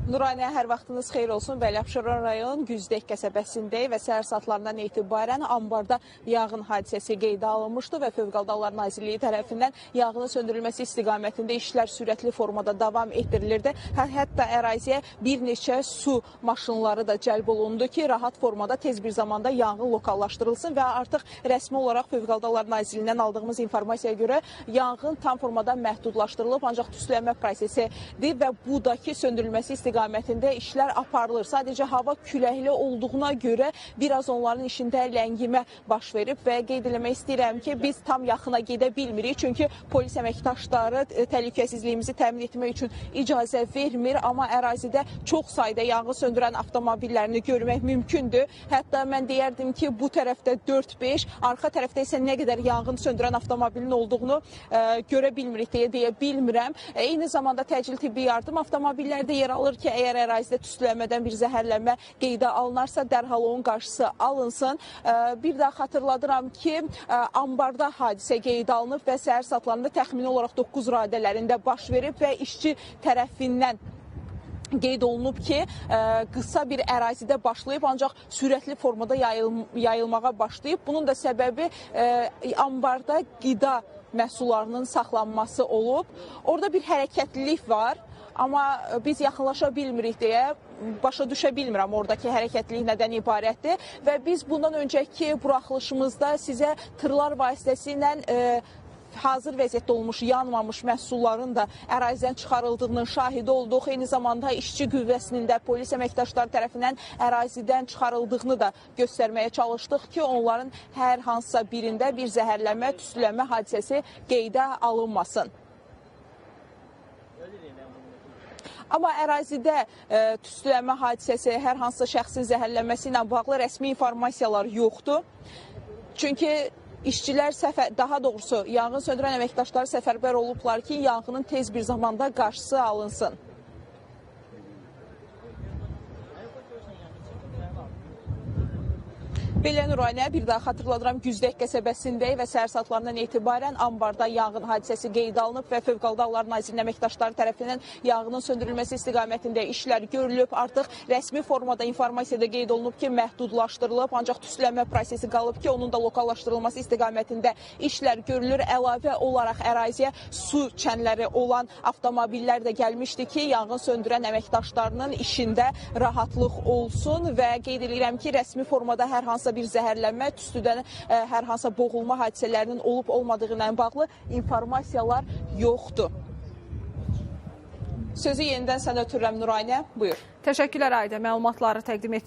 Nuranə, hər vaxtınız xeyir olsun. Bəli-Abşeron rayon Güzdək qəsəbəsindəyik və səhər saatlarından etibarən ambarda yanğın hadisəsi qeydə alınmışdı və Fövqəladə Hallar Nazirliyi tərəfindən yanğının söndürülməsi istiqamətində işlər sürətli formada davam etdirilirdi. Hətta əraziyə bir neçə su maşınları da cəlb olundu ki, rahat formada tez bir zamanda yanğın lokallaşdırılsın və artıq rəsmi olaraq Fövqəladə Hallar Nazirliyindən aldığımız informasiyaya görə yanğın tam formada məhdudlaşdırılıb, ancaq tüstülənmə prosesidir və budakı söndürülməsi istiqamətində işlər aparılır. Sadəcə hava küləkli olduğuna görə biraz onların işində ləngimə baş verib və qeyd eləmək istəyirəm ki, biz tam yaxına gedə bilmirik. Çünki polis əməkdaşları təhlükəsizliyimizi təmin etmək üçün icazə vermir, amma ərazidə çox sayda yanğın söndürən avtomobillərini görmək mümkündür. Hətta mən deyərdim ki, bu tərəfdə 4-5, arxa tərəfdə isə nə qədər yanğın söndürən avtomobilin olduğunu görə bilmirik deyə bilmirəm. Eyni zamanda təcil tibbi yardım avtomobillərdə yer alır ki, əgər ərazidə tüstülənmədən bir zəhərlənmə qeydə alınarsa, dərhal onun qarşısı alınsın. Bir daha xatırladıram ki, ambarda hadisə qeydə alınıb və səhər saatlarında təxmini olaraq 9 radələrində baş verib və işçi tərəfindən qeyd olunub ki, qısa bir ərazidə başlayıb, ancaq sürətli formada yayılmağa başlayıb. Bunun da səbəbi ambarda qida məhsullarının saxlanması olub. Orada bir hərəkətlilik var. Amma biz yaxınlaşa bilmirik deyə başa düşə bilmirəm oradakı hərəkətlilik nədən ibarətdir və biz bundan öncəki buraxılışımızda sizə tırlar vasitəsilə hazır vəziyyətdə olmuş, yanmamış məhsulların da ərazidən çıxarıldığının şahidi olduq. Eyni zamanda işçi qüvvəsinin də polis əməkdaşları tərəfindən ərazidən çıxarıldığını da göstərməyə çalışdıq ki, onların hər hansısa birində bir zəhərlənmə, tüstülənmə hadisəsi qeydə alınmasın. Amma ərazidə tüstülənmə hadisəsi, hər hansısa şəxsin zəhərlənməsi ilə bağlı rəsmi informasiyalar yoxdur. Çünki işçilər, daha doğrusu yanğın söndürən əməkdaşları səfərbər olublar ki, yanğının tez bir zamanda qarşısı alınsın. Belə Nuranə, bir daha xatırladıram, Güzdək qəsəbəsindəyik və səhər saatlarından etibarən ambarda yanğın hadisəsi qeydə alınıb və Fövqəladə Hallar Nazirliyinin əməkdaşları tərəfindən yanğının söndürülməsi istiqamətində işlər görülüb. Artıq rəsmi formada informasiyada qeyd olunub ki, məhdudlaşdırılıb, ancaq tüstülənmə prosesi qalıb ki, onun da lokallaşdırılması istiqamətində işlər görülür. Əlavə olaraq əraziyə su çənləri olan avtomobillər də gəlmişdi ki, yanğın söndürən əməkdaşlarının işində rahatlıq olsun və qeyd edirəm ki, rəsmi formada hər hansısa bir zəhərlənmə, tüstüdən hər hansısa boğulma hadisələrinin olub-olmadığı ilə bağlı informasiyalar yoxdur. Sözü yenidən sənə ötürürəm Nuranə, buyur. Təşəkkürlər Ayda, məlumatları təqdim etdiyiniz